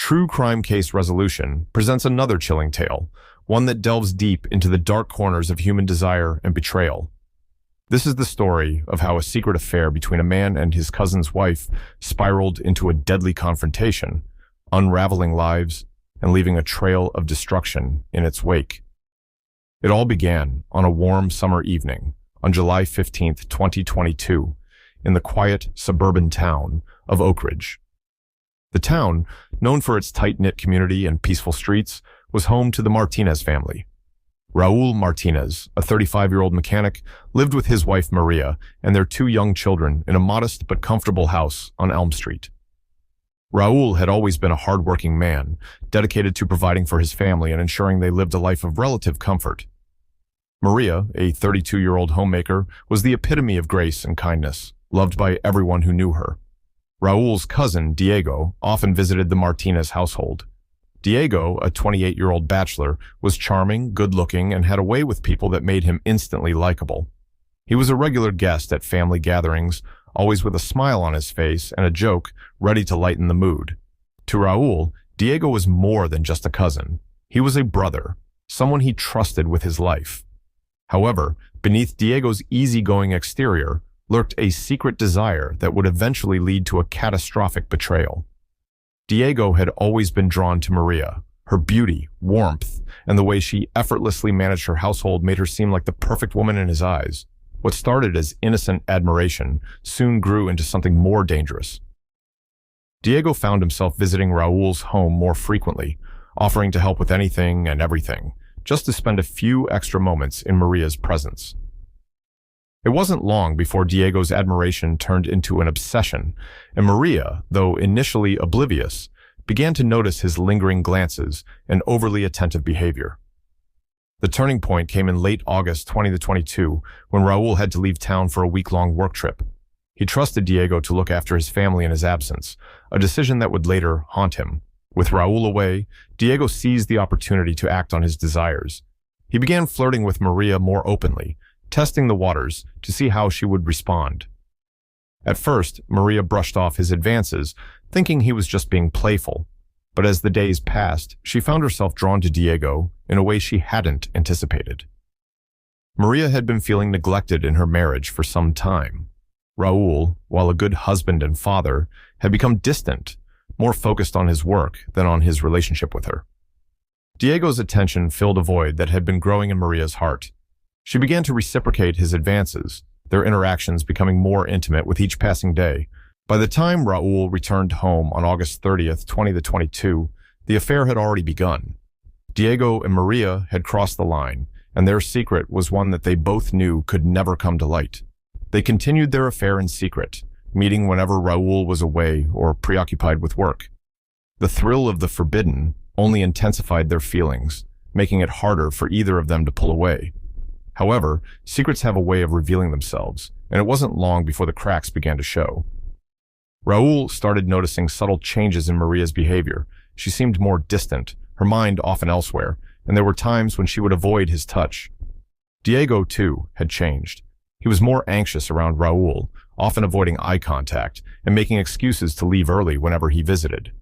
True Crime Case Resolution presents another chilling tale, one that delves deep into the dark corners of human desire and betrayal. This is the story of how a secret affair between a man and his cousin's wife spiraled into a deadly confrontation, unraveling lives and leaving a trail of destruction in its wake. It all began on a warm summer evening on July 15th, 2022, in the quiet suburban town of Oak Ridge. The town, known for its tight-knit community and peaceful streets, was home to the Martinez family. Raul Martinez, a 35-year-old mechanic, lived with his wife Maria and their two young children in a modest but comfortable house on Elm Street. Raul had always been a hard-working man, dedicated to providing for his family and ensuring they lived a life of relative comfort. Maria, a 32-year-old homemaker, was the epitome of grace and kindness, loved by everyone who knew her. Raul's cousin, Diego, often visited the Martinez household. Diego, a 28-year-old bachelor, was charming, good-looking, and had a way with people that made him instantly likable. He was a regular guest at family gatherings, always with a smile on his face and a joke ready to lighten the mood. To Raul, Diego was more than just a cousin. He was a brother, someone he trusted with his life. However, beneath Diego's easygoing exterior lurked a secret desire that would eventually lead to a catastrophic betrayal. Diego had always been drawn to Maria. Her beauty, warmth, and the way she effortlessly managed her household made her seem like the perfect woman in his eyes. What started as innocent admiration soon grew into something more dangerous. Diego found himself visiting Raul's home more frequently, offering to help with anything and everything, just to spend a few extra moments in Maria's presence. It wasn't long before Diego's admiration turned into an obsession, and Maria, though initially oblivious, began to notice his lingering glances and overly attentive behavior. The turning point came in late August 2022 when Raul had to leave town for a week-long work trip. He trusted Diego to look after his family in his absence, a decision that would later haunt him. With Raul away, Diego seized the opportunity to act on his desires. He began flirting with Maria more openly, testing the waters to see how she would respond. At first, Maria brushed off his advances, thinking he was just being playful. But as the days passed, she found herself drawn to Diego in a way she hadn't anticipated. Maria had been feeling neglected in her marriage for some time. Raul, while a good husband and father, had become distant, more focused on his work than on his relationship with her. Diego's attention filled a void that had been growing in Maria's heart. She began to reciprocate his advances, their interactions becoming more intimate with each passing day. By the time Raul returned home on August 30th, 2022, the affair had already begun. Diego and Maria had crossed the line, and their secret was one that they both knew could never come to light. They continued their affair in secret, meeting whenever Raul was away or preoccupied with work. The thrill of the forbidden only intensified their feelings, making it harder for either of them to pull away. However, secrets have a way of revealing themselves, and it wasn't long before the cracks began to show. Raul started noticing subtle changes in Maria's behavior. She seemed more distant, her mind often elsewhere, and there were times when she would avoid his touch. Diego, too, had changed. He was more anxious around Raul, often avoiding eye contact and making excuses to leave early whenever he visited.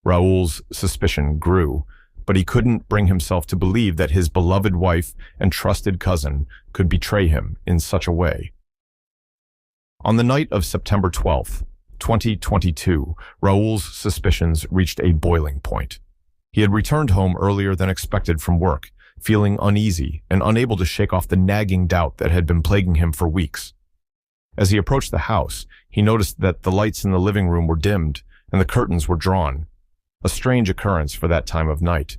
Raul's suspicion grew, but he couldn't bring himself to believe that his beloved wife and trusted cousin could betray him in such a way. On the night of September 12th, 2022, Raul's suspicions reached a boiling point. He had returned home earlier than expected from work, feeling uneasy and unable to shake off the nagging doubt that had been plaguing him for weeks. As he approached the house, he noticed that the lights in the living room were dimmed and the curtains were drawn. A strange occurrence for that time of night.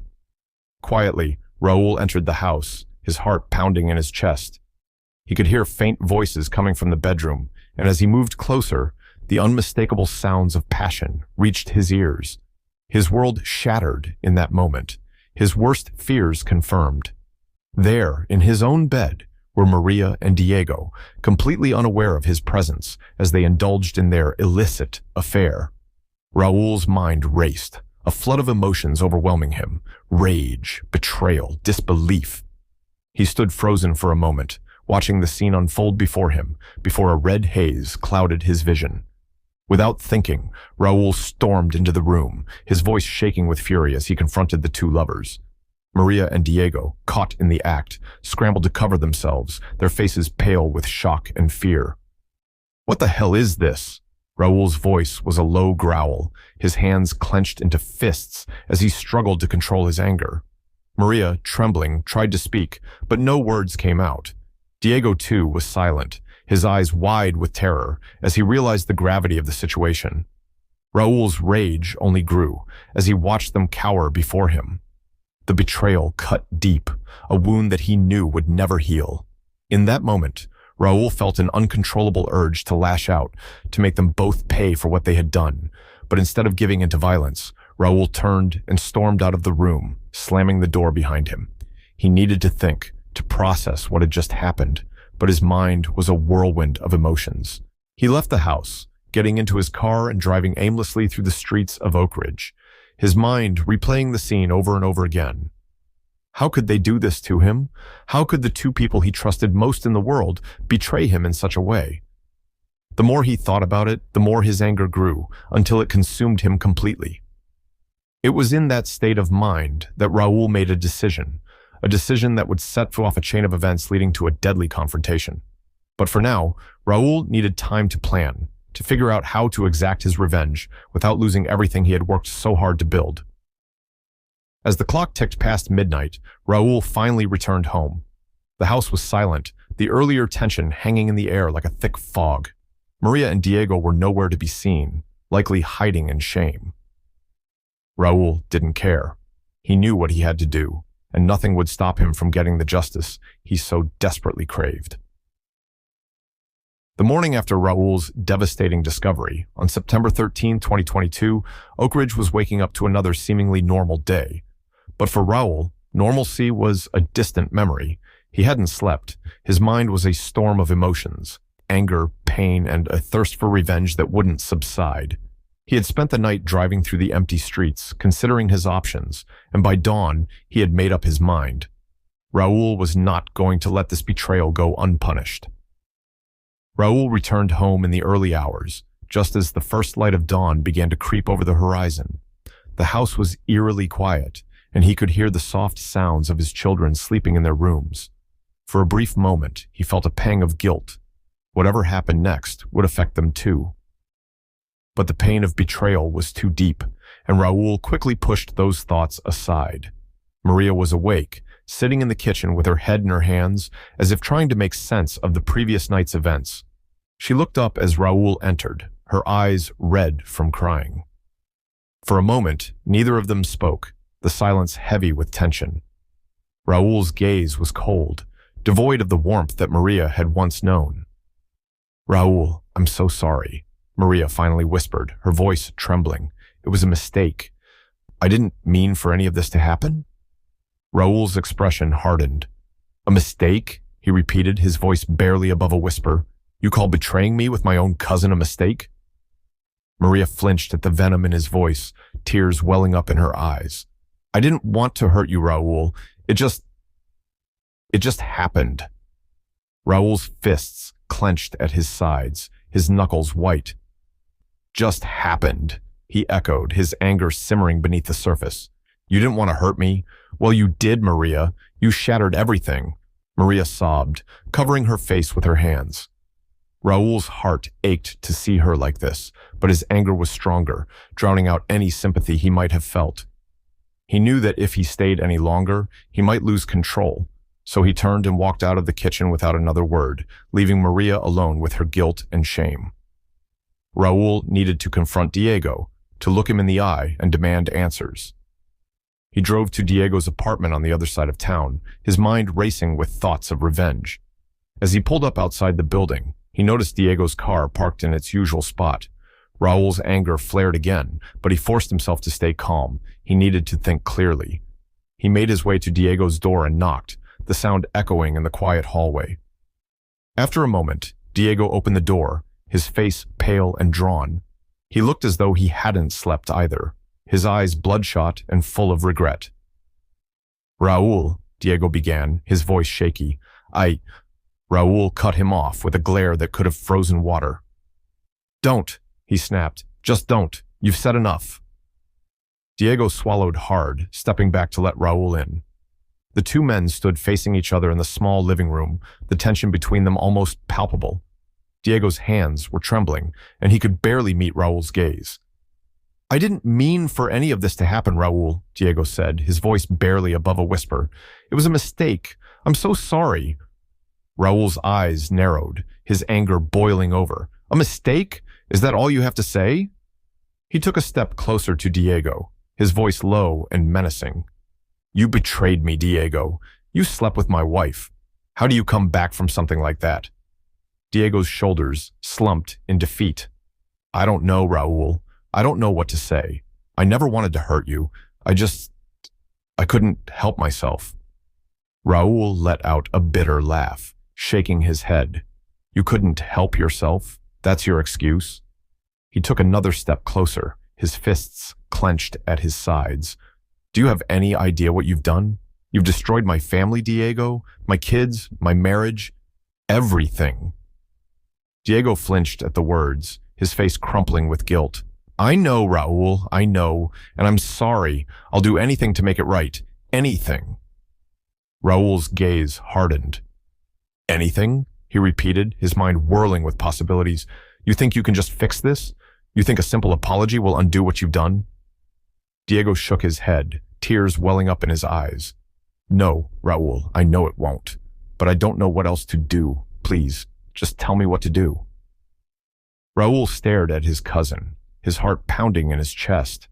Quietly, Raul entered the house, his heart pounding in his chest. He could hear faint voices coming from the bedroom, and as he moved closer, the unmistakable sounds of passion reached his ears. His world shattered in that moment, his worst fears confirmed. There, in his own bed, were Maria and Diego, completely unaware of his presence as they indulged in their illicit affair. Raul's mind raced, a flood of emotions overwhelming him: rage, betrayal, disbelief. He stood frozen for a moment, watching the scene unfold before him, before a red haze clouded his vision. Without thinking, Raul stormed into the room, his voice shaking with fury as he confronted the two lovers. Maria and Diego, caught in the act, scrambled to cover themselves, their faces pale with shock and fear. "What the hell is this?" Raul's voice was a low growl, his hands clenched into fists as he struggled to control his anger. Maria, trembling, tried to speak, but no words came out. Diego, too, was silent, his eyes wide with terror as he realized the gravity of the situation. Raul's rage only grew as he watched them cower before him. The betrayal cut deep, a wound that he knew would never heal. In that moment, Raul felt an uncontrollable urge to lash out, to make them both pay for what they had done. But instead of giving into violence, Raul turned and stormed out of the room, slamming the door behind him. He needed to think, to process what had just happened, but his mind was a whirlwind of emotions. He left the house, getting into his car and driving aimlessly through the streets of Oak Ridge, his mind replaying the scene over and over again. How could they do this to him? How could the two people he trusted most in the world betray him in such a way? The more he thought about it, the more his anger grew, until it consumed him completely. It was in that state of mind that Raul made a decision that would set off a chain of events leading to a deadly confrontation. But for now, Raul needed time to plan, to figure out how to exact his revenge without losing everything he had worked so hard to build. As the clock ticked past midnight, Raul finally returned home. The house was silent, the earlier tension hanging in the air like a thick fog. Maria and Diego were nowhere to be seen, likely hiding in shame. Raul didn't care. He knew what he had to do, and nothing would stop him from getting the justice he so desperately craved. The morning after Raul's devastating discovery, on September 13, 2022, Oak Ridge was waking up to another seemingly normal day. But for Raul, normalcy was a distant memory. He hadn't slept. His mind was a storm of emotions, anger, pain, and a thirst for revenge that wouldn't subside. He had spent the night driving through the empty streets, considering his options, and by dawn, he had made up his mind. Raul was not going to let this betrayal go unpunished. Raul returned home in the early hours, just as the first light of dawn began to creep over the horizon. The house was eerily quiet, and he could hear the soft sounds of his children sleeping in their rooms. For a brief moment, he felt a pang of guilt. Whatever happened next would affect them too. But the pain of betrayal was too deep, and Raul quickly pushed those thoughts aside. Maria was awake, sitting in the kitchen with her head in her hands, as if trying to make sense of the previous night's events. She looked up as Raul entered, her eyes red from crying. For a moment, neither of them spoke, the silence heavy with tension. Raul's gaze was cold, devoid of the warmth that Maria had once known. "Raul, I'm so sorry," Maria finally whispered, her voice trembling. "It was a mistake. I didn't mean for any of this to happen." Raul's expression hardened. "A mistake?" he repeated, his voice barely above a whisper. "You call betraying me with my own cousin a mistake?" Maria flinched at the venom in his voice, tears welling up in her eyes. "I didn't want to hurt you, Raul. It just happened." Raul's fists clenched at his sides, his knuckles white. "Just happened," he echoed, his anger simmering beneath the surface. "You didn't want to hurt me? Well, you did, Maria. You shattered everything." Maria sobbed, covering her face with her hands. Raul's heart ached to see her like this, but his anger was stronger, drowning out any sympathy he might have felt. He knew that if he stayed any longer, he might lose control, so he turned and walked out of the kitchen without another word, leaving Maria alone with her guilt and shame. Raul needed to confront Diego, to look him in the eye and demand answers. He drove to Diego's apartment on the other side of town, his mind racing with thoughts of revenge. As he pulled up outside the building, he noticed Diego's car parked in its usual spot. Raul's anger flared again, but he forced himself to stay calm. He needed to think clearly. He made his way to Diego's door and knocked, the sound echoing in the quiet hallway. After a moment, Diego opened the door, his face pale and drawn. He looked as though he hadn't slept either, his eyes bloodshot and full of regret. "Raul," Diego began, his voice shaky. Raul cut him off with a glare that could have frozen water. "Don't," he snapped. Just don't. You've said enough. Diego swallowed hard, stepping back to let Raul in. The two men stood facing each other in the small living room, the tension between them almost palpable. Diego's hands were trembling, and he could barely meet Raul's gaze. I didn't mean for any of this to happen, Raul, Diego said, his voice barely above a whisper. It was a mistake. I'm so sorry. Raul's eyes narrowed, his anger boiling over. A mistake? Is that all you have to say? He took a step closer to Diego, his voice low and menacing. You betrayed me, Diego. You slept with my wife. How do you come back from something like that? Diego's shoulders slumped in defeat. I don't know, Raul. I don't know what to say. I never wanted to hurt you. I couldn't help myself. Raul let out a bitter laugh, shaking his head. You couldn't help yourself? That's your excuse? He took another step closer, his fists clenched at his sides. Do you have any idea what you've done? You've destroyed my family, Diego, my kids, my marriage, everything. Diego flinched at the words, his face crumpling with guilt. I know, Raul, I know, and I'm sorry. I'll do anything to make it right. Anything. Raul's gaze hardened. Anything? He repeated, his mind whirling with possibilities. You think you can just fix this? You think a simple apology will undo what you've done? Diego shook his head, tears welling up in his eyes. No, Raul, I know it won't. But I don't know what else to do. Please, just tell me what to do. Raul stared at his cousin, his heart pounding in his chest.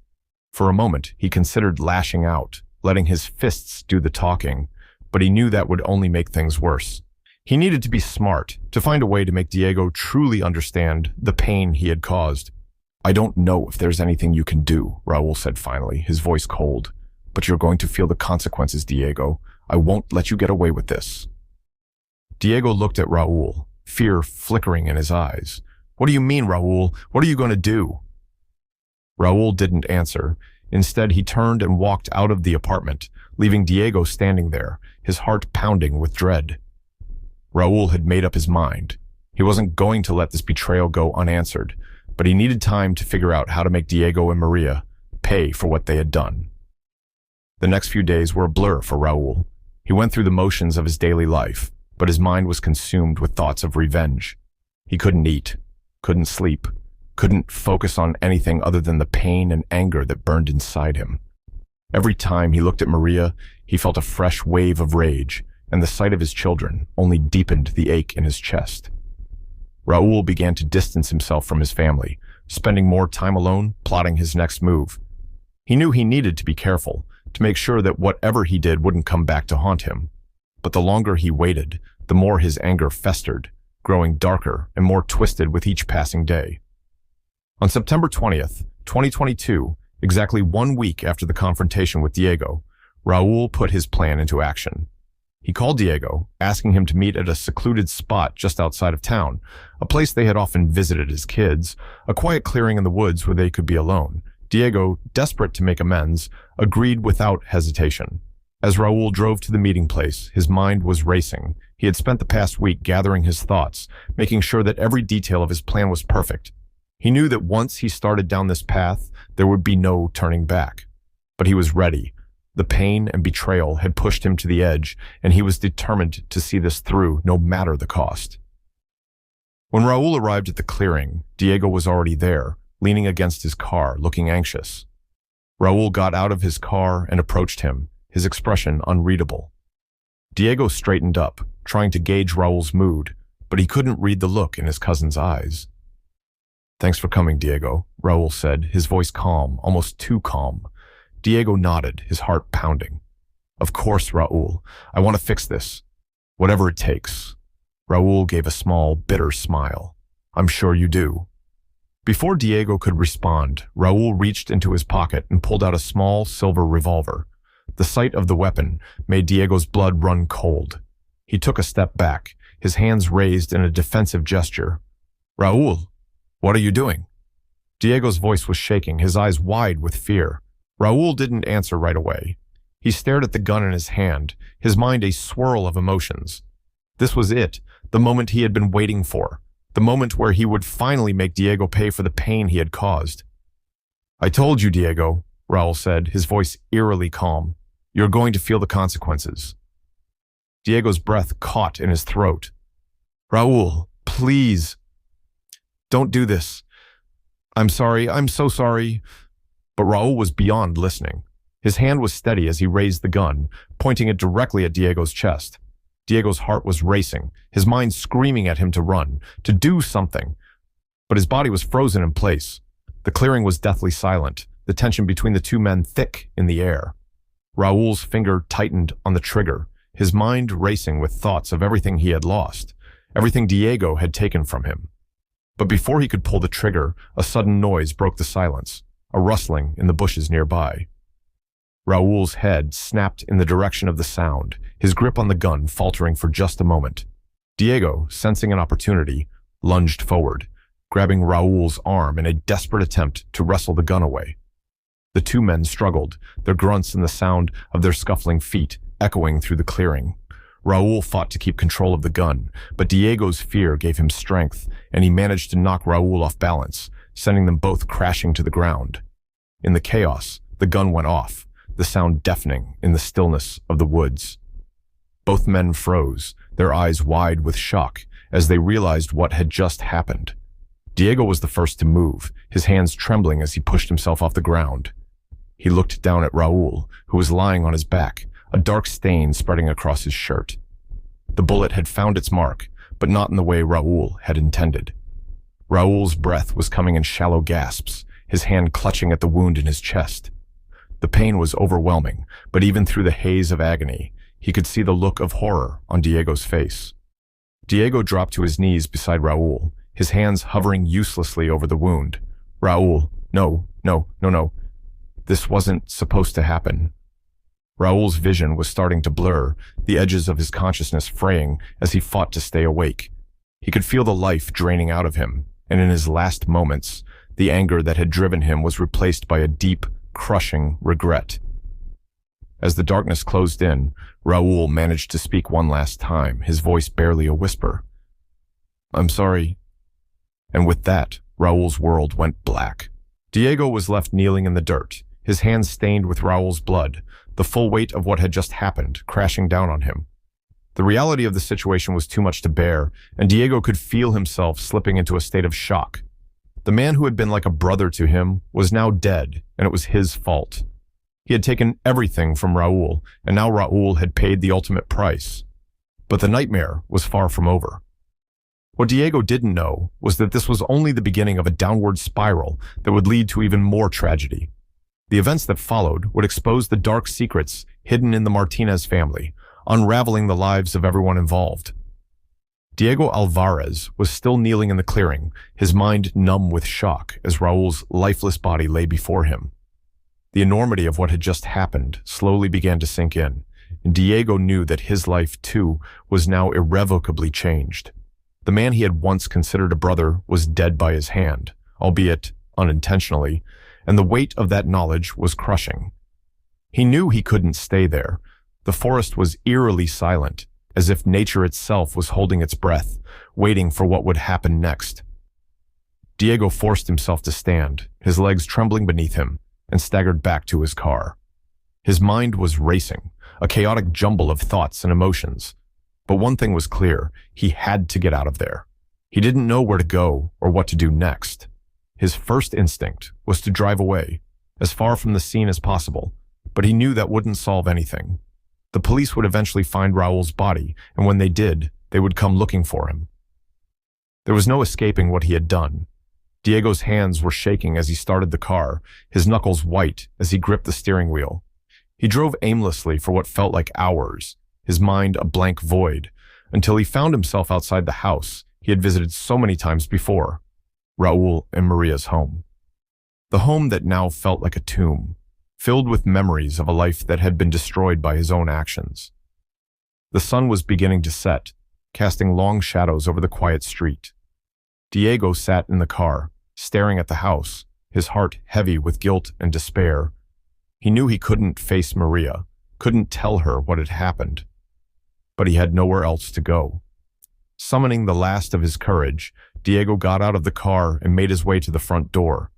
For a moment, he considered lashing out, letting his fists do the talking, but he knew that would only make things worse. He needed to be smart, to find a way to make Diego truly understand the pain he had caused. I don't know if there's anything you can do, Raul said finally, his voice cold. But you're going to feel the consequences, Diego. I won't let you get away with this. Diego looked at Raul, fear flickering in his eyes. What do you mean, Raul? What are you going to do? Raul didn't answer. Instead, he turned and walked out of the apartment, leaving Diego standing there, his heart pounding with dread. Raul had made up his mind. He wasn't going to let this betrayal go unanswered, but he needed time to figure out how to make Diego and Maria pay for what they had done. The next few days were a blur for Raul. He went through the motions of his daily life, but his mind was consumed with thoughts of revenge. He couldn't eat, couldn't sleep, couldn't focus on anything other than the pain and anger that burned inside him. Every time he looked at Maria, he felt a fresh wave of rage, and the sight of his children only deepened the ache in his chest. Raul began to distance himself from his family, spending more time alone, plotting his next move. He knew he needed to be careful, to make sure that whatever he did wouldn't come back to haunt him. But the longer he waited, the more his anger festered, growing darker and more twisted with each passing day. On September 20th, 2022, exactly 1 week after the confrontation with Diego, Raul put his plan into action. He called Diego, asking him to meet at a secluded spot just outside of town, a place they had often visited as kids, a quiet clearing in the woods where they could be alone. Diego, desperate to make amends, agreed without hesitation. As Raul drove to the meeting place, his mind was racing. He had spent the past week gathering his thoughts, making sure that every detail of his plan was perfect. He knew that once he started down this path, there would be no turning back. But he was ready. The pain and betrayal had pushed him to the edge, and he was determined to see this through, no matter the cost. When Raul arrived at the clearing, Diego was already there, leaning against his car, looking anxious. Raul got out of his car and approached him, his expression unreadable. Diego straightened up, trying to gauge Raul's mood, but he couldn't read the look in his cousin's eyes. Thanks for coming, Diego, Raul said, his voice calm, almost too calm. Diego nodded, his heart pounding. Of course, Raul. I want to fix this. Whatever it takes. Raul gave a small, bitter smile. I'm sure you do. Before Diego could respond, Raul reached into his pocket and pulled out a small silver revolver. The sight of the weapon made Diego's blood run cold. He took a step back, his hands raised in a defensive gesture. Raul, what are you doing? Diego's voice was shaking, his eyes wide with fear. Raul didn't answer right away. He stared at the gun in his hand, his mind a swirl of emotions. This was it, the moment he had been waiting for. The moment where he would finally make Diego pay for the pain he had caused. "I told you, Diego," Raul said, his voice eerily calm. "You're going to feel the consequences." Diego's breath caught in his throat. "Raul, please. Don't do this. I'm sorry, I'm so sorry." But Raul was beyond listening. His hand was steady as he raised the gun, pointing it directly at Diego's chest. Diego's heart was racing, his mind screaming at him to run, to do something. But his body was frozen in place. The clearing was deathly silent, the tension between the two men thick in the air. Raul's finger tightened on the trigger, his mind racing with thoughts of everything he had lost, everything Diego had taken from him. But before he could pull the trigger, a sudden noise broke the silence, a rustling in the bushes nearby. Raul's head snapped in the direction of the sound, his grip on the gun faltering for just a moment. Diego, sensing an opportunity, lunged forward, grabbing Raul's arm in a desperate attempt to wrestle the gun away. The two men struggled, their grunts and the sound of their scuffling feet echoing through the clearing. Raul fought to keep control of the gun, but Diego's fear gave him strength, and he managed to knock Raul off balance, sending them both crashing to the ground. In the chaos, the gun went off, the sound deafening in the stillness of the woods. Both men froze, their eyes wide with shock, as they realized what had just happened. Diego was the first to move, his hands trembling as he pushed himself off the ground. He looked down at Raul, who was lying on his back, a dark stain spreading across his shirt. The bullet had found its mark, but not in the way Raul had intended. Raul's breath was coming in shallow gasps, his hand clutching at the wound in his chest. The pain was overwhelming, but even through the haze of agony, he could see the look of horror on Diego's face. Diego dropped to his knees beside Raul, his hands hovering uselessly over the wound. "Raul, no. This wasn't supposed to happen." Raul's vision was starting to blur, the edges of his consciousness fraying as he fought to stay awake. He could feel the life draining out of him, and in his last moments, the anger that had driven him was replaced by a deep, crushing regret. As the darkness closed in, Raul managed to speak one last time, his voice barely a whisper. "I'm sorry." And with that, Raul's world went black. Diego was left kneeling in the dirt, his hands stained with Raul's blood, the full weight of what had just happened crashing down on him. The reality of the situation was too much to bear, and Diego could feel himself slipping into a state of shock. The man who had been like a brother to him was now dead, and it was his fault. He had taken everything from Raul, and now Raul had paid the ultimate price. But the nightmare was far from over. What Diego didn't know was that this was only the beginning of a downward spiral that would lead to even more tragedy. The events that followed would expose the dark secrets hidden in the Martinez family, unraveling the lives of everyone involved. Diego Alvarez was still kneeling in the clearing, his mind numb with shock as Raul's lifeless body lay before him. The enormity of what had just happened slowly began to sink in, and Diego knew that his life, too, was now irrevocably changed. The man he had once considered a brother was dead by his hand, albeit unintentionally, and the weight of that knowledge was crushing. He knew he couldn't stay there. The forest was eerily silent, as if nature itself was holding its breath, waiting for what would happen next. Diego forced himself to stand, his legs trembling beneath him, and staggered back to his car. His mind was racing, a chaotic jumble of thoughts and emotions. But one thing was clear, he had to get out of there. He didn't know where to go or what to do next. His first instinct was to drive away, as far from the scene as possible, but he knew that wouldn't solve anything. The police would eventually find Raul's body, and when they did, they would come looking for him. There was no escaping what he had done. Diego's hands were shaking as he started the car, his knuckles white as he gripped the steering wheel. He drove aimlessly for what felt like hours, his mind a blank void, until he found himself outside the house he had visited so many times before, Raul and Maria's home. The home that now felt like a tomb, filled with memories of a life that had been destroyed by his own actions. The sun was beginning to set, casting long shadows over the quiet street. Diego sat in the car, staring at the house, his heart heavy with guilt and despair. He knew he couldn't face Maria, couldn't tell her what had happened. But he had nowhere else to go. Summoning the last of his courage, Diego got out of the car and made his way to the front door.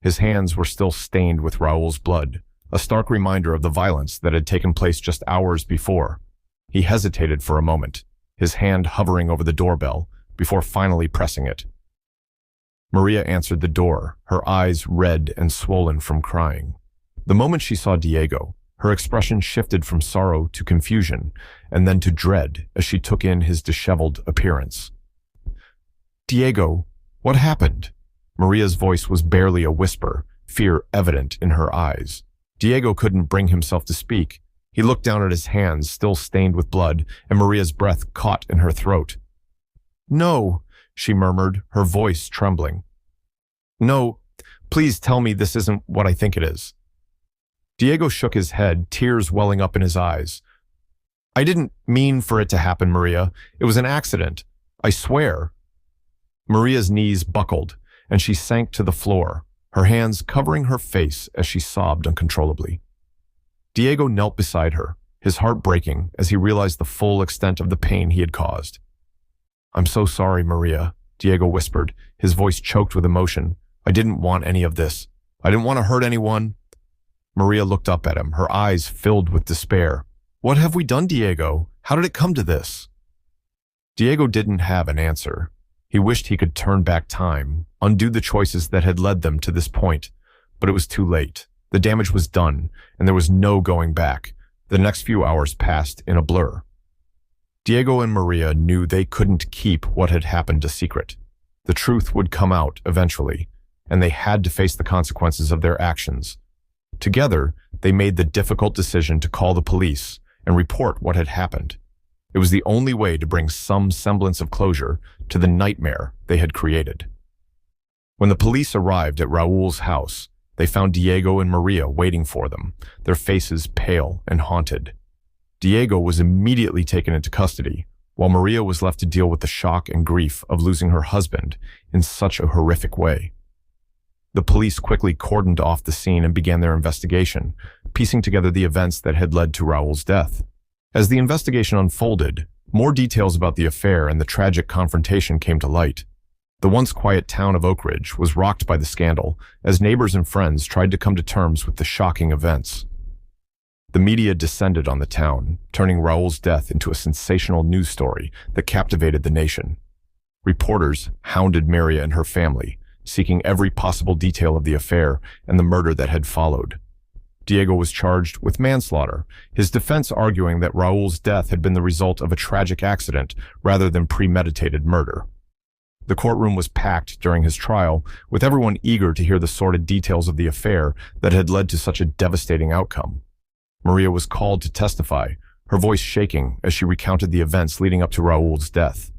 His hands were still stained with Raul's blood, a stark reminder of the violence that had taken place just hours before. He hesitated for a moment, his hand hovering over the doorbell, before finally pressing it. Maria answered the door, her eyes red and swollen from crying. The moment she saw Diego, her expression shifted from sorrow to confusion, and then to dread as she took in his disheveled appearance. "Diego, what happened?" Maria's voice was barely a whisper, fear evident in her eyes. Diego couldn't bring himself to speak. He looked down at his hands, still stained with blood, and Maria's breath caught in her throat. "No," she murmured, her voice trembling. "No, please tell me this isn't what I think it is." Diego shook his head, tears welling up in his eyes. "I didn't mean for it to happen, Maria. It was an accident. I swear." Maria's knees buckled, and she sank to the floor, her hands covering her face as she sobbed uncontrollably. Diego knelt beside her, his heart breaking as he realized the full extent of the pain he had caused. "I'm so sorry, Maria," Diego whispered, his voice choked with emotion. "I didn't want any of this. I didn't want to hurt anyone." Maria looked up at him, her eyes filled with despair. "What have we done, Diego? How did it come to this?" Diego didn't have an answer. He wished he could turn back time, undo the choices that had led them to this point, but it was too late. The damage was done, and there was no going back. The next few hours passed in a blur. Diego and Maria knew they couldn't keep what had happened a secret. The truth would come out eventually, and they had to face the consequences of their actions. Together, they made the difficult decision to call the police and report what had happened. It was the only way to bring some semblance of closure to the nightmare they had created. When the police arrived at Raul's house, they found Diego and Maria waiting for them, their faces pale and haunted. Diego was immediately taken into custody, while Maria was left to deal with the shock and grief of losing her husband in such a horrific way. The police quickly cordoned off the scene and began their investigation, piecing together the events that had led to Raul's death. As the investigation unfolded, more details about the affair and the tragic confrontation came to light. The once quiet town of Oak Ridge was rocked by the scandal as neighbors and friends tried to come to terms with the shocking events. The media descended on the town, turning Raul's death into a sensational news story that captivated the nation. Reporters hounded Maria and her family, seeking every possible detail of the affair and the murder that had followed. Diego was charged with manslaughter, his defense arguing that Raul's death had been the result of a tragic accident rather than premeditated murder. The courtroom was packed during his trial, with everyone eager to hear the sordid details of the affair that had led to such a devastating outcome. Maria was called to testify, her voice shaking as she recounted the events leading up to Raul's death.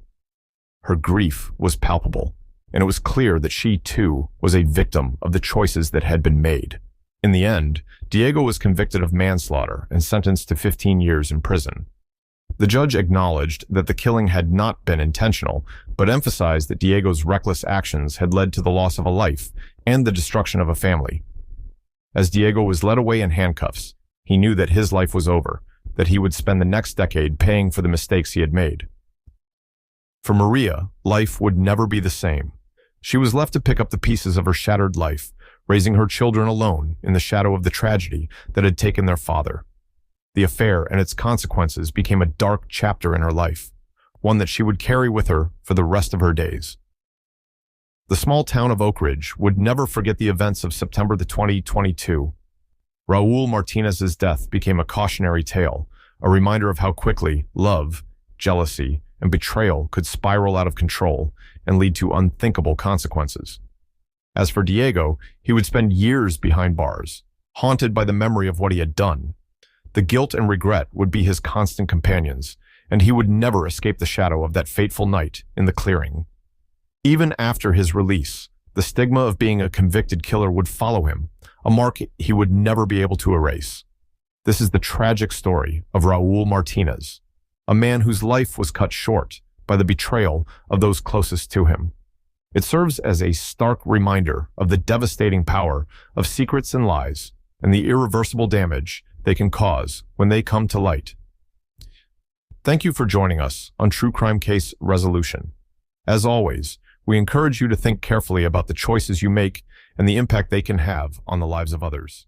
Her grief was palpable, and it was clear that she, too, was a victim of the choices that had been made. In the end, Diego was convicted of manslaughter and sentenced to 15 years in prison. The judge acknowledged that the killing had not been intentional, but emphasized that Diego's reckless actions had led to the loss of a life and the destruction of a family. As Diego was led away in handcuffs, he knew that his life was over, that he would spend the next decade paying for the mistakes he had made. For Maria, life would never be the same. She was left to pick up the pieces of her shattered life, raising her children alone in the shadow of the tragedy that had taken their father. The affair and its consequences became a dark chapter in her life, one that she would carry with her for the rest of her days. The small town of Oak Ridge would never forget the events of September 2022. Raul Martinez's death became a cautionary tale, a reminder of how quickly love, jealousy, and betrayal could spiral out of control and lead to unthinkable consequences. As for Diego, he would spend years behind bars, haunted by the memory of what he had done. The guilt and regret would be his constant companions, and he would never escape the shadow of that fateful night in the clearing. Even after his release, the stigma of being a convicted killer would follow him, a mark he would never be able to erase. This is the tragic story of Raul Martinez, a man whose life was cut short by the betrayal of those closest to him. It serves as a stark reminder of the devastating power of secrets and lies and the irreversible damage they can cause when they come to light. Thank you for joining us on True Crime Case Resolution. As always, we encourage you to think carefully about the choices you make and the impact they can have on the lives of others.